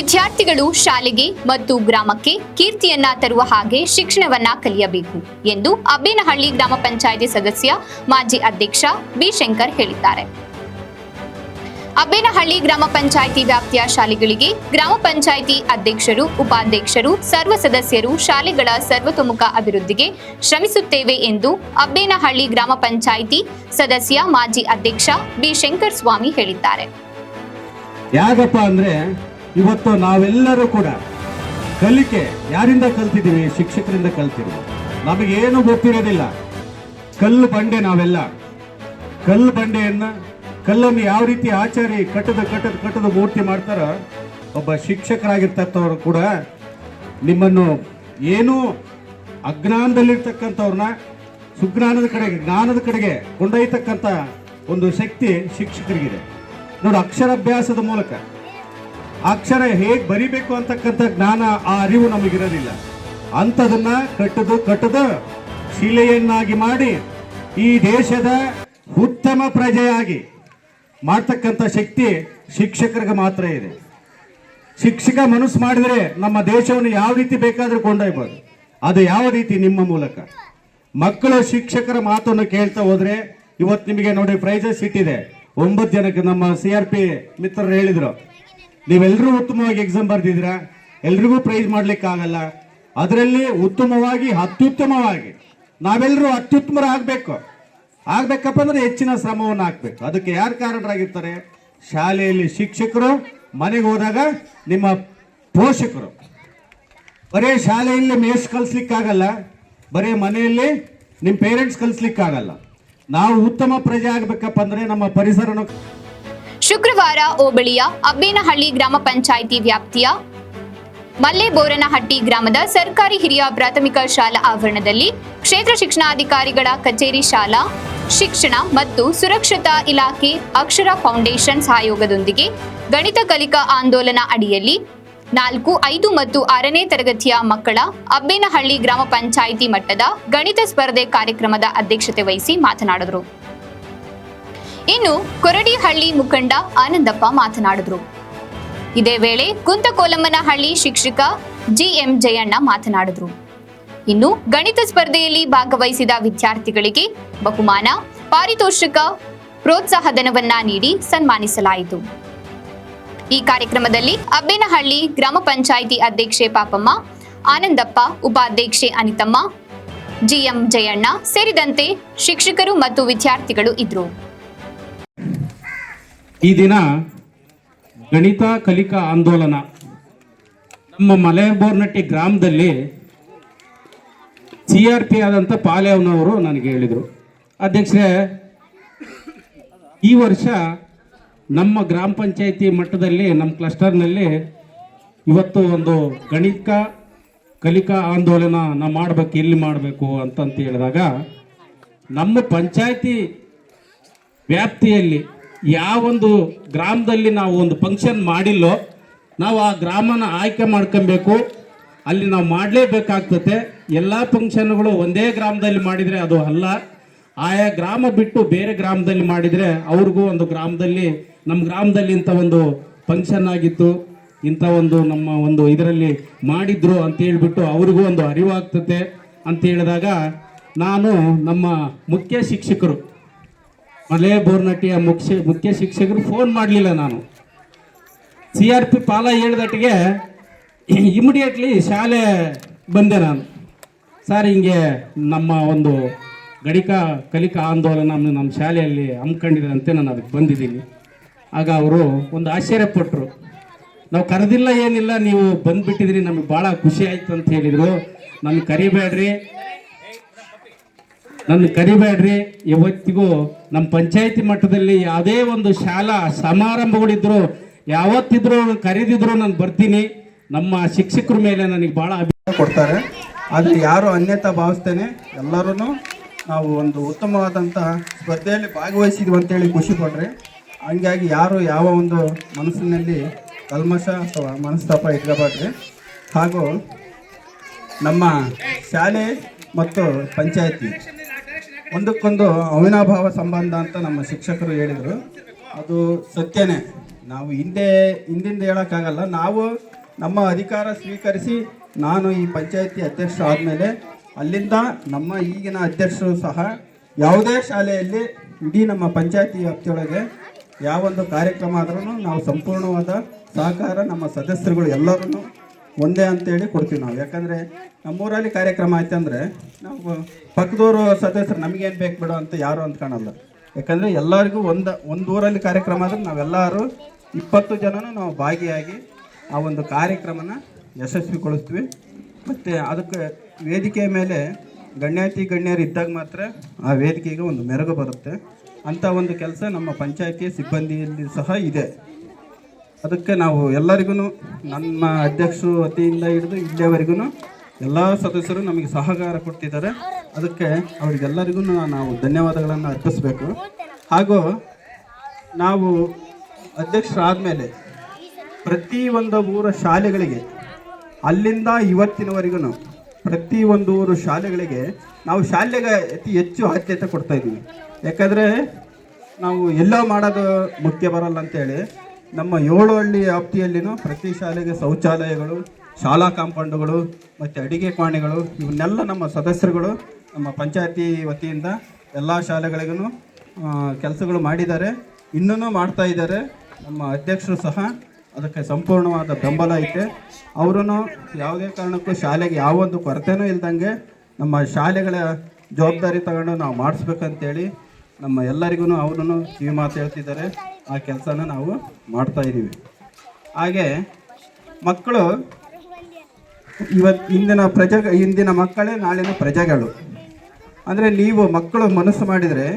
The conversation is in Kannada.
ವಿದ್ಯಾರ್ಥಿಗಳು ಶಾಲೆಗೆ ಮತ್ತು ಗ್ರಾಮಕ್ಕೆ ಕೀರ್ತಿಯನ್ನ ತರುವ ಹಾಗೆ ಶಿಕ್ಷಣವನ್ನ ಕಲಿಯಬೇಕು ಎಂದು ಅಬ್ಬೇನಹಳ್ಳಿ ಗ್ರಾಮ ಪಂಚಾಯಿತಿ ಸದಸ್ಯ ಮಾಜಿ ಅಧ್ಯಕ್ಷ ಬಿ ಶಂಕರ್ ಹೇಳಿದ್ದಾರೆ. ಅಬ್ಬೇನಹಳ್ಳಿ ಗ್ರಾಮ ಪಂಚಾಯಿತಿ ವ್ಯಾಪ್ತಿಯ ಶಾಲೆಗಳಿಗೆ ಗ್ರಾಮ ಪಂಚಾಯಿತಿ ಅಧ್ಯಕ್ಷರು, ಉಪಾಧ್ಯಕ್ಷರು, ಸರ್ವ ಸದಸ್ಯರು ಶಾಲೆಗಳ ಸರ್ವತೋಮುಖ ಅಭಿವೃದ್ಧಿಗೆ ಶ್ರಮಿಸುತ್ತೇವೆ ಎಂದು ಅಬ್ಬೇನಹಳ್ಳಿ ಗ್ರಾಮ ಪಂಚಾಯಿತಿ ಸದಸ್ಯ ಮಾಜಿ ಅಧ್ಯಕ್ಷ ಬಿ ಶಂಕರ್ ಸ್ವಾಮಿ ಹೇಳಿದ್ದಾರೆ. ಯಾಕಪ್ಪ ಅಂದ್ರೆ ಇವತ್ತು ನಾವೆಲ್ಲರೂ ಕೂಡ ಕಲಿಕೆ ಯಾರಿಂದ ಕಲ್ತಿದ್ದೀವಿ? ಶಿಕ್ಷಕರಿಂದ ಕಲ್ತಿದ್ದೀವಿ. ನಮಗೇನು ಗೊತ್ತಿರೋದಿಲ್ಲ. ಕಲ್ಲು ಬಂಡೆ, ನಾವೆಲ್ಲ ಕಲ್ಲು ಕಲ್ಲನ್ನು ಯಾವ ರೀತಿ ಆಚಾರಿ ಕಟ್ಟದ ಮೂರ್ತಿ ಮಾಡ್ತಾರ, ಒಬ್ಬ ಶಿಕ್ಷಕರಾಗಿರ್ತಕ್ಕಂಥವ್ರು ಕೂಡ ನಿಮ್ಮನ್ನು ಏನೂ ಅಜ್ಞಾನದಲ್ಲಿರ್ತಕ್ಕಂಥವ್ರನ್ನ ಸುಜ್ಞಾನದ ಕಡೆಗೆ, ಜ್ಞಾನದ ಕಡೆಗೆ ಕೊಂಡೊಯ್ತಕ್ಕಂಥ ಒಂದು ಶಕ್ತಿ ಶಿಕ್ಷಕರಿಗಿದೆ. ನೋಡಿ, ಅಕ್ಷರಾಭ್ಯಾಸದ ಮೂಲಕ ಅಕ್ಷರ ಹೇಗೆ ಬರಿಬೇಕು ಅಂತಕ್ಕಂಥ ಜ್ಞಾನ, ಆ ಅರಿವು ನಮಗಿರೋದಿಲ್ಲ. ಅಂಥದನ್ನ ಕಟ್ಟದ ಶಿಲೆಯನ್ನಾಗಿ ಮಾಡಿ ಈ ದೇಶದ ಉತ್ತಮ ಪ್ರಜೆಯಾಗಿ ಮಾಡ್ತಕ್ಕಂಥ ಶಕ್ತಿ ಶಿಕ್ಷಕರಿಗೆ ಮಾತ್ರ ಇದೆ. ಶಿಕ್ಷಕ ಮನಸ್ಸು ಮಾಡಿದ್ರೆ ನಮ್ಮ ದೇಶವನ್ನು ಯಾವ ರೀತಿ ಬೇಕಾದ್ರೂ ಕೊಂಡೊಯ್ಬೋದು. ಅದು ಯಾವ ರೀತಿ? ನಿಮ್ಮ ಮೂಲಕ. ಮಕ್ಕಳು ಶಿಕ್ಷಕರ ಮಾತನ್ನು ಕೇಳ್ತಾ ಹೋದ್ರೆ ಇವತ್ತು ನಿಮಗೆ ನೋಡಿ ಪ್ರೈಸಸ್ ಇಟ್ಟಿದೆ. 9 ಜನಕ್ಕೆ ನಮ್ಮ CRP ಮಿತ್ರರು ಹೇಳಿದ್ರು, ನೀವೆಲ್ಲರೂ ಉತ್ತಮವಾಗಿ ಎಕ್ಸಾಮ್ ಬರ್ದಿದ್ರ, ಎಲ್ರಿಗೂ ಪ್ರೈಸ್ ಮಾಡ್ಲಿಕ್ಕೆ ಆಗಲ್ಲ. ಅದರಲ್ಲಿ ಉತ್ತಮವಾಗಿ ಅತ್ಯುತ್ತಮವಾಗಿ ನಾವೆಲ್ಲರೂ ಆಗ್ಬೇಕಪ್ಪ ಅಂದ್ರೆ ಹೆಚ್ಚಿನ ಶ್ರಮವನ್ನು ಹಾಕ್ಬೇಕು. ಅದಕ್ಕೆ ಯಾರು ಕಾರಣರಾಗಿರ್ತಾರೆ? ಶಾಲೆಯಲ್ಲಿ ಶಿಕ್ಷಕರು, ಮನೆಗೆ ಹೋದಾಗ ನಿಮ್ಮ ಪೋಷಕರು. ಬರೇ ಶಾಲೆಯಲ್ಲಿ ಮೇಷ್ ಕಲಿಸ್ಲಿಕ್ಕಾಗಲ್ಲ, ಬರೇ ಮನೆಯಲ್ಲಿ ನಿಮ್ಮ ಪೇರೆಂಟ್ಸ್ ಕಲಿಸ್ಲಿಕ್ಕಾಗಲ್ಲ. ನಾವು ಉತ್ತಮ ಪ್ರಜೆ ಆಗ್ಬೇಕಪ್ಪ ಅಂದ್ರೆ ನಮ್ಮ ಪರಿಸರನ. ಶುಕ್ರವಾರ ಹೋಬಳಿಯ ಅಬ್ಬೇನಹಳ್ಳಿ ಗ್ರಾಮ ಪಂಚಾಯಿತಿ ವ್ಯಾಪ್ತಿಯ ಮಲ್ಲೆಬೋರನಹಟ್ಟಿ ಗ್ರಾಮದ ಸರ್ಕಾರಿ ಹಿರಿಯ ಪ್ರಾಥಮಿಕ ಶಾಲಾ ಆವರಣದಲ್ಲಿ ಕ್ಷೇತ್ರ ಶಿಕ್ಷಣಾಧಿಕಾರಿಗಳ ಕಚೇರಿ, ಶಾಲಾ ಶಿಕ್ಷಣ ಮತ್ತು ಸುರಕ್ಷತಾ ಇಲಾಖೆ, ಅಕ್ಷರ ಫೌಂಡೇಶನ್ ಸಹಯೋಗದೊಂದಿಗೆ ಗಣಿತ ಕಲಿಕಾ ಆಂದೋಲನ ಅಡಿಯಲ್ಲಿ 4, 5 ಮತ್ತು 6ನೇ ತರಗತಿಯ ಮಕ್ಕಳ ಅಬ್ಬೇನಹಳ್ಳಿ ಗ್ರಾಮ ಪಂಚಾಯಿತಿ ಮಟ್ಟದ ಗಣಿತ ಸ್ಪರ್ಧೆ ಕಾರ್ಯಕ್ರಮದ ಅಧ್ಯಕ್ಷತೆ ವಹಿಸಿ ಮಾತನಾಡಿದರು. ಇನ್ನು ಕೊರಡಿಹಳ್ಳಿ ಮುಖಂಡ ಆನಂದಪ್ಪ ಮಾತನಾಡಿದರು. ಇದೇ ವೇಳೆ ಕುಂತಕೋಲಮ್ಮನಹಳ್ಳಿ ಶಿಕ್ಷಕ GM ಜಯಣ್ಣ ಮಾತನಾಡಿದರು. ಇನ್ನು ಗಣಿತ ಸ್ಪರ್ಧೆಯಲ್ಲಿ ಭಾಗವಹಿಸಿದ ವಿದ್ಯಾರ್ಥಿಗಳಿಗೆ ಬಹುಮಾನ, ಪಾರಿತೋಷಕ, ಪ್ರೋತ್ಸಾಹಧನವನ್ನ ನೀಡಿ ಸನ್ಮಾನಿಸಲಾಯಿತು. ಈ ಕಾರ್ಯಕ್ರಮದಲ್ಲಿ ಅಬ್ಬೇನಹಳ್ಳಿ ಗ್ರಾಮ ಪಂಚಾಯಿತಿ ಅಧ್ಯಕ್ಷೆ ಪಾಪಮ್ಮ, ಆನಂದಪ್ಪ, ಉಪಾಧ್ಯಕ್ಷೆ ಅನಿತಮ್ಮ, GM ಜಯಣ್ಣ ಸೇರಿದಂತೆ ಶಿಕ್ಷಕರು ಮತ್ತು ವಿದ್ಯಾರ್ಥಿಗಳು ಇದ್ದರು. ಈ ದಿನ ಗಣಿತ ಕಲಿಕಾ ಆಂದೋಲನ ನಮ್ಮ ಮಲೆಬೋರ್ನಟ್ಟಿ ಗ್ರಾಮದಲ್ಲಿ CRP ಆದಂಥ ಪಾಲ್ಯವನವರು ನನಗೆ ಹೇಳಿದರು, ಅಧ್ಯಕ್ಷರೇ, ಈ ವರ್ಷ ನಮ್ಮ ಗ್ರಾಮ ಪಂಚಾಯಿತಿ ಮಟ್ಟದಲ್ಲಿ ನಮ್ಮ ಕ್ಲಸ್ಟರ್ನಲ್ಲಿ ಇವತ್ತು ಒಂದು ಗಣಿತ ಕಲಿಕಾ ಆಂದೋಲನ ನಾವು ಮಾಡಬೇಕು, ಇಲ್ಲಿ ಮಾಡಬೇಕು ಅಂತಂತ ಹೇಳಿದಾಗ ನಮ್ಮ ಪಂಚಾಯಿತಿ ವ್ಯಾಪ್ತಿಯಲ್ಲಿ ಯಾವೊಂದು ಗ್ರಾಮದಲ್ಲಿ ನಾವು ಒಂದು ಫಂಕ್ಷನ್ ಮಾಡಿಲ್ಲೋ ನಾವು ಆ ಗ್ರಾಮನ ಆಯ್ಕೆ ಮಾಡ್ಕೊಬೇಕು. ಅಲ್ಲಿ ನಾವು ಮಾಡಲೇಬೇಕಾಗ್ತದೆ. ಎಲ್ಲ ಫಂಕ್ಷನ್ಗಳು ಒಂದೇ ಗ್ರಾಮದಲ್ಲಿ ಮಾಡಿದರೆ ಅದು ಅಲ್ಲ. ಆಯಾ ಗ್ರಾಮ ಬಿಟ್ಟು ಬೇರೆ ಗ್ರಾಮದಲ್ಲಿ ಮಾಡಿದರೆ ಅವ್ರಿಗೂ ಒಂದು ಗ್ರಾಮದಲ್ಲಿ, ನಮ್ಮ ಗ್ರಾಮದಲ್ಲಿ ಇಂಥ ಒಂದು ಫಂಕ್ಷನ್ ಆಗಿತ್ತು, ಇಂಥ ಒಂದು ನಮ್ಮ ಒಂದು ಇದರಲ್ಲಿ ಮಾಡಿದ್ರು ಅಂತ ಹೇಳ್ಬಿಟ್ಟು ಅವ್ರಿಗೂ ಒಂದು ಅರಿವಾಗ್ತದೆ ಅಂತ ಹೇಳಿದಾಗ ನಾನು ನಮ್ಮ ಮುಖ್ಯ ಶಿಕ್ಷಕರು, ಮಲೆಬೋರ್ನಟ್ಟಿಯ ಮುಖ್ಯ ಶಿಕ್ಷಕರು ಫೋನ್ ಮಾಡಲಿಲ್ಲ. ನಾನು CRP ಪಾಲ ಹೇಳಿದಟ್ಟಿಗೆ ಇಮಿಡಿಯೇಟ್ಲಿ ಶಾಲೆ ಬಂದೆ. ನಾನು, ಸರ್ ಹಿಂಗೆ ನಮ್ಮ ಒಂದು ಗಣಿತ ಕಲಿಕಾ ಆಂದೋಲನ ನಮ್ಮ ಶಾಲೆಯಲ್ಲಿ ಹಮ್ಮಿಕೊಂಡಿದ್ರಂತೆ, ನಾನು ಅದಕ್ಕೆ ಬಂದಿದ್ದೀನಿ. ಆಗ ಅವರು ಒಂದು ಆಶ್ಚರ್ಯಪಟ್ಟರು. ನಾವು ಕರೆದಿಲ್ಲ, ಏನಿಲ್ಲ, ನೀವು ಬಂದುಬಿಟ್ಟಿದ್ರಿ, ನಮಗೆ ಭಾಳ ಖುಷಿ ಆಯಿತು ಅಂತ ಹೇಳಿದರು. ನನ್ನ ಕರಿಬೇಡ್ರಿ, ಇವತ್ತಿಗೂ ನಮ್ಮ ಪಂಚಾಯತಿ ಮಟ್ಟದಲ್ಲಿ ಯಾವುದೇ ಒಂದು ಶಾಲಾ ಸಮಾರಂಭಗಳಿದ್ರು ಯಾವತ್ತಿದ್ರು ಕರೆದಿದ್ರು ನಾನು ಬರ್ತೀನಿ. ನಮ್ಮ ಶಿಕ್ಷಕರ ಮೇಲೆ ನನಗೆ ಭಾಳ ಅಭಿಪ್ರಾಯ ಕೊಡ್ತಾರೆ. ಆದರೆ ಯಾರು ಅನ್ಯತಾ ಭಾವಿಸ್ತೇನೆ, ಎಲ್ಲರೂ ನಾವು ಒಂದು ಉತ್ತಮವಾದಂತಹ ಸ್ಪರ್ಧೆಯಲ್ಲಿ ಭಾಗವಹಿಸಿದ್ವಿ ಅಂತೇಳಿ ಖುಷಿ ಪಡ್ರಿ. ಹಂಗಾಗಿ ಯಾರು ಯಾವ ಒಂದು ಮನಸ್ಸಿನಲ್ಲಿ ಕಲ್ಮಶ ಅಥವಾ ಮನಸ್ತಾಪ ಇಟ್ಕೋಬೇಡ್ರಿ. ಹಾಗೂ ನಮ್ಮ ಶಾಲೆ ಮತ್ತು ಪಂಚಾಯತಿ ಒಂದಕ್ಕೊಂದು ಅವಿನಾಭಾವ ಸಂಬಂಧ ಅಂತ ನಮ್ಮ ಶಿಕ್ಷಕರು ಹೇಳಿದರು. ಅದು ಸತ್ಯನೇ. ನಾವು ಹಿಂದಿಂದ ಹೇಳೋಕ್ಕಾಗಲ್ಲ. ನಾವು ನಮ್ಮ ಅಧಿಕಾರ ಸ್ವೀಕರಿಸಿ ನಾನು ಈ ಪಂಚಾಯತಿ ಅಧ್ಯಕ್ಷ ಆದಮೇಲೆ ಅಲ್ಲಿಂದ ನಮ್ಮ ಈಗಿನ ಅಧ್ಯಕ್ಷರು ಸಹ ಯಾವುದೇ ಶಾಲೆಯಲ್ಲಿ ಇಡೀ ನಮ್ಮ ಪಂಚಾಯತಿ ವ್ಯಾಪ್ತಿಯೊಳಗೆ ಯಾವೊಂದು ಕಾರ್ಯಕ್ರಮ ಆದ್ರೂ ನಾವು ಸಂಪೂರ್ಣವಾದ ಸಹಕಾರ ನಮ್ಮ ಸದಸ್ಯರುಗಳು ಎಲ್ಲರೂ ಒಂದೇ ಅಂತೇಳಿ ಕೊಡ್ತೀವಿ ನಾವು. ಯಾಕಂದರೆ ನಮ್ಮೂರಲ್ಲಿ ಕಾರ್ಯಕ್ರಮ ಆಯ್ತು ಅಂದರೆ ನಾವು ಪಕ್ಕದೂರು ಸದಸ್ಯರು ನಮಗೇನು ಬೇಕು ಬಿಡು ಅಂತ ಯಾರು ಅಂದ್ಕೊಳಲ್ಲ. ಯಾಕಂದರೆ ಎಲ್ಲರಿಗೂ ಒಂದು ಊರಲ್ಲಿ ಕಾರ್ಯಕ್ರಮ ಆದ್ರೆ ನಾವೆಲ್ಲರೂ 20 ಜನನೂ ನಾವು ಭಾಗಿಯಾಗಿ ಆ ಒಂದು ಕಾರ್ಯಕ್ರಮನ ಯಶಸ್ವಿಗೊಳಿಸ್ತೀವಿ. ಮತ್ತು ಅದಕ್ಕೆ ವೇದಿಕೆಯ ಮೇಲೆ ಗಣ್ಯರು ಇದ್ದಾಗ ಮಾತ್ರ ಆ ವೇದಿಕೆಗೆ ಒಂದು ಮೆರುಗು ಬರುತ್ತೆ. ಅಂಥ ಒಂದು ಕೆಲಸ ನಮ್ಮ ಪಂಚಾಯತಿ ಸಿಬ್ಬಂದಿಯಲ್ಲಿ ಸಹ ಇದೆ. ಅದಕ್ಕೆ ನಾವು ಎಲ್ಲರಿಗೂ ನಮ್ಮ ಅಧ್ಯಕ್ಷರು ವತಿಯಿಂದ ಹಿಡಿದು ಇಲ್ಲಿಯವರೆಗೂ ಎಲ್ಲ ಸದಸ್ಯರು ನಮಗೆ ಸಹಕಾರ ಕೊಡ್ತಿದ್ದಾರೆ. ಅದಕ್ಕೆ ಅವರಿಗೆಲ್ಲರಿಗೂ ನಾವು ಧನ್ಯವಾದಗಳನ್ನು ಅರ್ಪಿಸಬೇಕು. ಹಾಗೂ ನಾವು ಅಧ್ಯಕ್ಷರಾದಮೇಲೆ ಪ್ರತಿಯೊಂದು ಊರ ಶಾಲೆಗಳಿಗೆ ಅಲ್ಲಿಂದ ಇವತ್ತಿನವರೆಗೂ ಪ್ರತಿಯೊಂದು ಊರು ಶಾಲೆಗಳಿಗೆ ನಾವು ಶಾಲೆಗೆ ಅತಿ ಹೆಚ್ಚು ಆದ್ಯತೆ ಕೊಡ್ತಾಯಿದ್ದೀವಿ. ಯಾಕಂದರೆ ನಾವು ಎಲ್ಲೋ ಮಾಡೋದು ಮುಖ್ಯ ಬರಲ್ಲ ಅಂತೇಳಿ ನಮ್ಮ 7 ಹಳ್ಳಿ ವ್ಯಾಪ್ತಿಯಲ್ಲಿನೂ ಪ್ರತಿ ಶಾಲೆಗೆ ಶೌಚಾಲಯಗಳು, ಶಾಲಾ ಕಾಂಪೌಂಡುಗಳು ಮತ್ತು ಅಡಿಗೆ ಕೋಣೆಗಳು ಇವನ್ನೆಲ್ಲ ನಮ್ಮ ಸದಸ್ಯರುಗಳು ನಮ್ಮ ಪಂಚಾಯತಿ ವತಿಯಿಂದ ಎಲ್ಲ ಶಾಲೆಗಳಿಗೂ ಕೆಲಸಗಳು ಮಾಡಿದ್ದಾರೆ, ಇನ್ನೂ ಮಾಡ್ತಾ ಇದ್ದಾರೆ. ನಮ್ಮ ಅಧ್ಯಕ್ಷರು ಸಹ ಅದಕ್ಕೆ ಸಂಪೂರ್ಣವಾದ ಬೆಂಬಲ ಐತೆ. ಅವರೂ ಯಾವುದೇ ಕಾರಣಕ್ಕೂ ಶಾಲೆಗೆ ಯಾವೊಂದು ಕೊರತೆನೂ ಇಲ್ದಂಗೆ ನಮ್ಮ ಶಾಲೆಗಳ ಜವಾಬ್ದಾರಿ ತಗೊಂಡು ನಾವು ಮಾಡಿಸ್ಬೇಕಂತೇಳಿ ನಮ್ಮ ಎಲ್ಲರಿಗೂ ಅವರೂ ಕಿವಿ ಮಾತು ಹೇಳ್ತಿದ್ದಾರೆ. ಆ ಕೆಲಸನ ನಾವು ಮಾಡ್ತಾಯಿದ್ದೀವಿ. ಹಾಗೆ ಮಕ್ಕಳು ಇಂದಿನ ಮಕ್ಕಳೇ ನಾಳಿನ ಪ್ರಜೆಗಳು. ಅಂದರೆ ನೀವು ಮಕ್ಕಳು ಮನಸ್ಸು ಮಾಡಿದರೆ